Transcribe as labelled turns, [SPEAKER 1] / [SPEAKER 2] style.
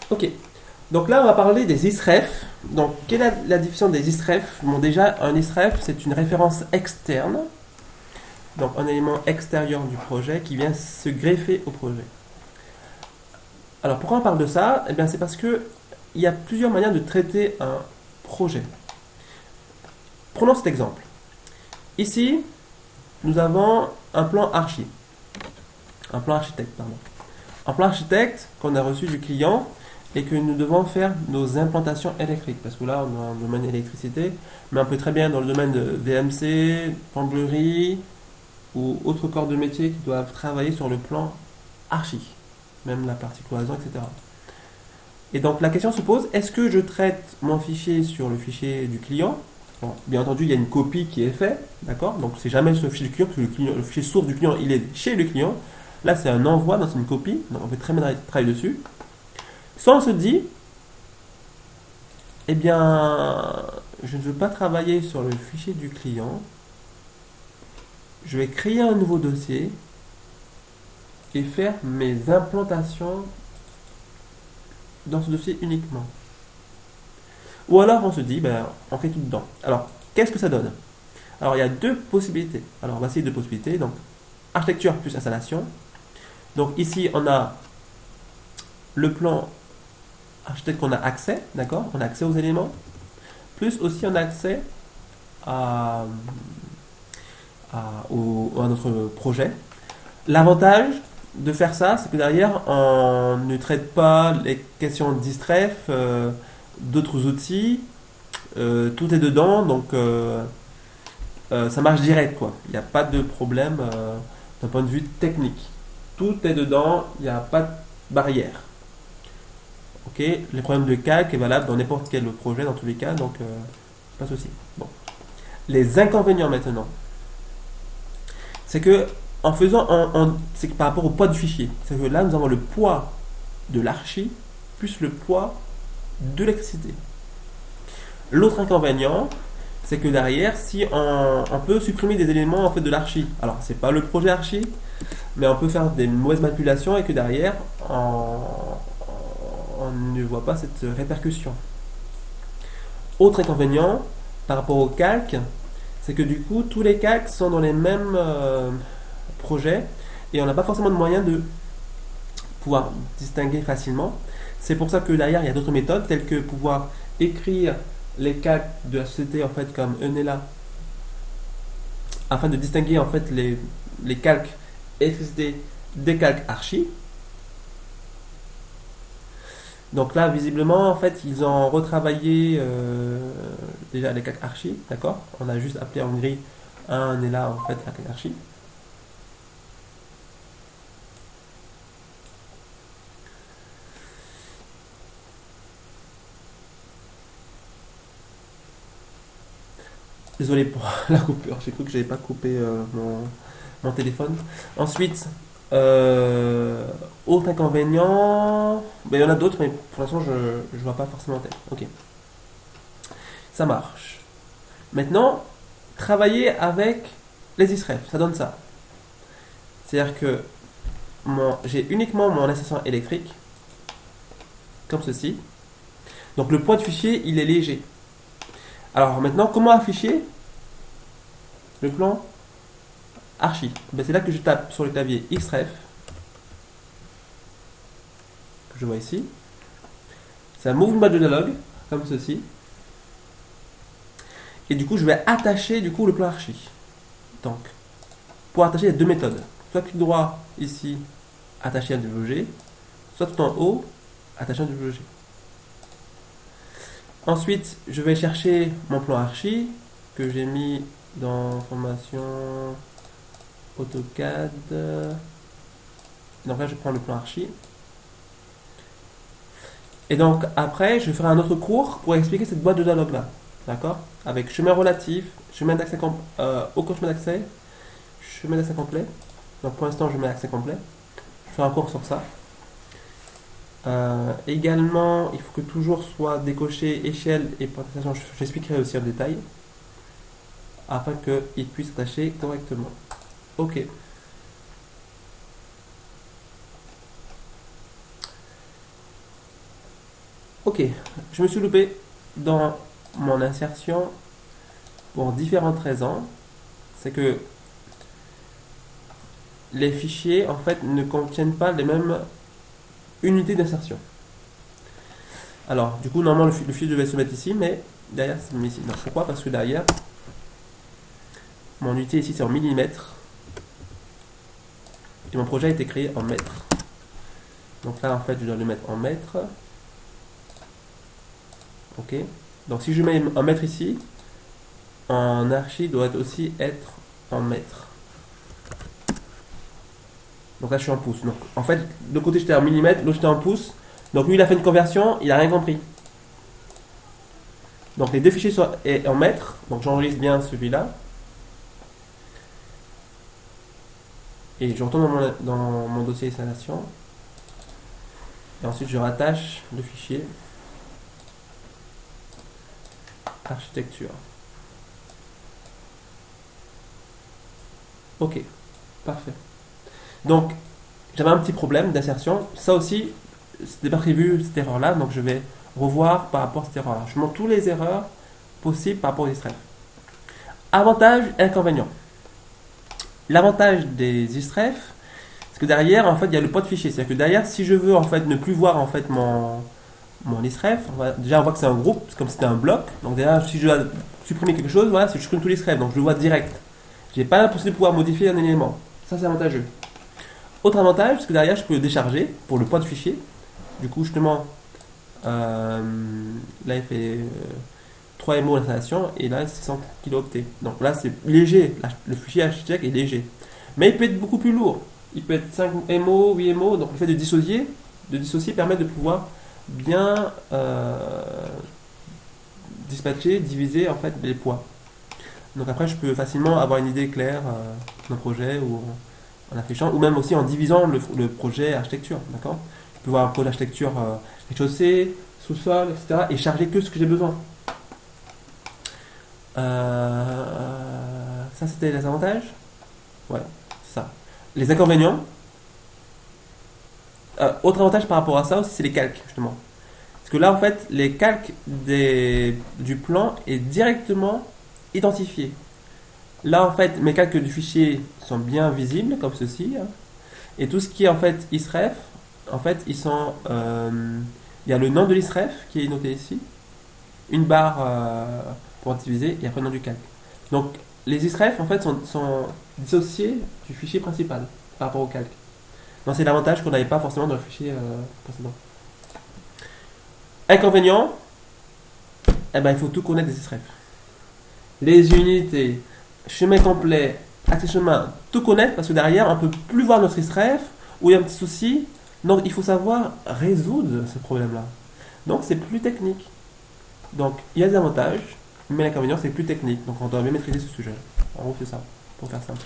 [SPEAKER 1] Ok. Donc là, on va parler des isref. Donc, quelle est la définition des isref? Bon, déjà, un isref, c'est une référence externe, donc un élément extérieur du projet qui vient se greffer au projet. Alors, pourquoi on parle de ça? Eh bien, c'est parce que il y a plusieurs manières de traiter un projet. Prenons cet exemple. Ici, nous avons un plan archi, un plan architecte, pardon. Un plan architecte qu'on a reçu du client et que nous devons faire nos implantations électriques. Parce que là, on est dans le domaine électricité, mais on peut très bien dans le domaine de VMC, plomberie ou autres corps de métier qui doivent travailler sur le plan archi, même la partie cloison, etc. Et donc la question se pose, est-ce que je traite mon fichier sur le fichier du client? Bon, bien entendu, il y a une copie qui est faite, d'accord? Donc c'est jamais sur le fichier du client, parce que le fichier source du client, il est chez le client. Là, c'est un envoi dans une copie, donc on peut très bien travailler dessus. Soit on se dit, eh bien, je ne veux pas travailler sur le fichier du client, je vais créer un nouveau dossier et faire mes implantations dans ce dossier uniquement. Ou alors on se dit, ben, on fait tout dedans. Alors, qu'est-ce que ça donne? Alors, il y a deux possibilités. Alors, on va essayer deux possibilités. Donc, architecture plus installation. Donc, ici, on a le plan architecte qu'on a accès, d'accord? On a accès aux éléments. Plus aussi, on a accès à, à notre projet. L'avantage de faire ça, c'est que derrière, on ne traite pas les questions d'ISREF, d'autres outils. Tout est dedans, donc ça marche direct, quoi. Il n'y a pas de problème d'un point de vue technique. Tout est dedans, il n'y a pas de barrière. Ok, les problèmes de calque est valable dans n'importe quel projet, dans tous les cas, donc pas de souci. Bon. Les inconvénients maintenant, c'est que en faisant c'est que par rapport au poids du fichier, c'est que là nous avons le poids de l'archi plus le poids de l'électricité. L'autre inconvénient, c'est que derrière, si on peut supprimer des éléments en fait de l'archi, alors c'est pas le projet archi, mais on peut faire des mauvaises manipulations et que derrière, on ne voit pas cette répercussion. Autre inconvénient par rapport au calque, c'est que du coup, tous les calques sont dans les mêmes projets et on n'a pas forcément de moyen de pouvoir distinguer facilement. C'est pour ça que derrière, il y a d'autres méthodes telles que pouvoir écrire les calques de la société en fait comme Enela afin de distinguer en fait les calques électricité des calques archi. Donc là, visiblement, en fait, ils ont retravaillé déjà les calques archi, d'accord? On a juste appelé en gris un Enela en fait la calque archi. Désolé pour la coupure, j'ai cru que j'avais pas coupé mon téléphone. Ensuite, euh, autre inconvénient, ben, il y en a d'autres, mais pour l'instant je ne vois pas forcément en tête. Ok, ça marche. Maintenant, travailler avec les ISREF, ça donne ça. C'est-à-dire que j'ai uniquement mon installation électrique, comme ceci. Donc le poids de fichier, il est léger. Alors maintenant, comment afficher le plan archi? Ben, c'est là que je tape sur le clavier Xref, que je vois ici. Ça m'ouvre une boîte de dialogue, comme ceci. Et du coup, je vais attacher du coup le plan archi. Donc, pour attacher, il y a deux méthodes. Soit clic droit ici, attacher un WG, soit tout en haut, attacher un WG. Ensuite, je vais chercher mon plan archi que j'ai mis dans formation AutoCAD. Donc là, je prends le plan archi. Et donc après, je ferai un autre cours pour expliquer cette boîte de dialogue là. D'accord? Avec chemin relatif, chemin d'accès aucun chemin d'accès complet. Donc pour l'instant, je mets accès complet. Je ferai un cours sur ça. Également, il faut que toujours soit décoché échelle et présentation. J'expliquerai aussi en détail afin qu'il puisse s'attacher correctement. Ok. Ok, je me suis loupé dans mon insertion pour différentes raisons. C'est que les fichiers en fait ne contiennent pas les mêmes unités d'insertion. Alors, du coup, normalement le fichier devait se mettre ici, mais derrière c'est mis ici. Donc, pourquoi? Parce que derrière, mon unité ici c'est en millimètres et mon projet a été créé en mètres. Donc là, en fait, je dois le mettre en mètres. Ok. Donc si je mets un mètre ici, un archi doit aussi être en mètres. Donc là, je suis en pouces. Donc en fait, de côté j'étais en millimètres, l'autre j'étais en pouces. Donc lui, il a fait une conversion, il a rien compris. Donc les deux fichiers sont en mètres. Donc j'enregistre bien celui-là. Et je retourne dans mon dossier installation. Et ensuite, je rattache le fichier architecture. Ok, parfait. Donc, j'avais un petit problème d'insertion. Ça aussi, c'était pas prévu cette erreur-là, donc je vais revoir par rapport à cette erreur-là. Je montre toutes les erreurs possibles par rapport aux israël. Avantages et inconvénients. L'avantage des israël, c'est que derrière, en fait, il y a le pot de fichier. C'est-à-dire que derrière, si je veux en fait ne plus voir en fait mon israël, déjà on voit que c'est un groupe, c'est comme si c'était un bloc. Donc déjà, si je dois supprimer quelque chose, voilà, c'est que je supprime tous les israël, donc je le vois direct. J'ai pas la possibilité de pouvoir modifier un élément. Ça, c'est avantageux. Autre avantage, c'est que derrière, je peux le décharger pour le poids de fichier. Du coup, justement, là, il fait 3 MO l'installation et là, c'est 100 kilooctets. Donc là, c'est léger. Le fichier architecte est léger. Mais il peut être beaucoup plus lourd. Il peut être 5 MO, 8 MO. Donc le fait de dissocier permet de pouvoir bien dispatcher, diviser en fait les poids. Donc après, je peux facilement avoir une idée claire d'un projet ou en affichant, ou même aussi en divisant le projet architecture, d'accord? Je peux voir un projet architecture rez-de-chaussée, sous-sol, etc. et charger que ce que j'ai besoin. Ça, c'était les avantages. Ouais, c'est ça. Les inconvénients. Autre avantage par rapport à ça aussi, c'est les calques, justement. Parce que là, en fait, les calques du plan est directement identifié. Là, en fait, mes calques du fichier sont bien visibles, comme ceci. Hein. Et tout ce qui est, en fait, isref, en fait, ils sont... il y a le nom de l'isref qui est noté ici. Une barre pour diviser, et après le nom du calque. Donc, les isref, en fait, sont dissociés du fichier principal par rapport au calque. Donc, c'est l'avantage qu'on n'avait pas forcément dans le fichier précédent. Inconvénient, eh ben, il faut tout connaître des isref. Les unités, chemin complet, accès chemin, tout connaître parce que derrière on ne peut plus voir notre israël ou il y a un petit souci. Donc il faut savoir résoudre ce problème-là. Donc c'est plus technique. Donc il y a des avantages, mais l'inconvénient c'est plus technique. Donc on doit bien maîtriser ce sujet. En gros c'est ça, pour faire simple.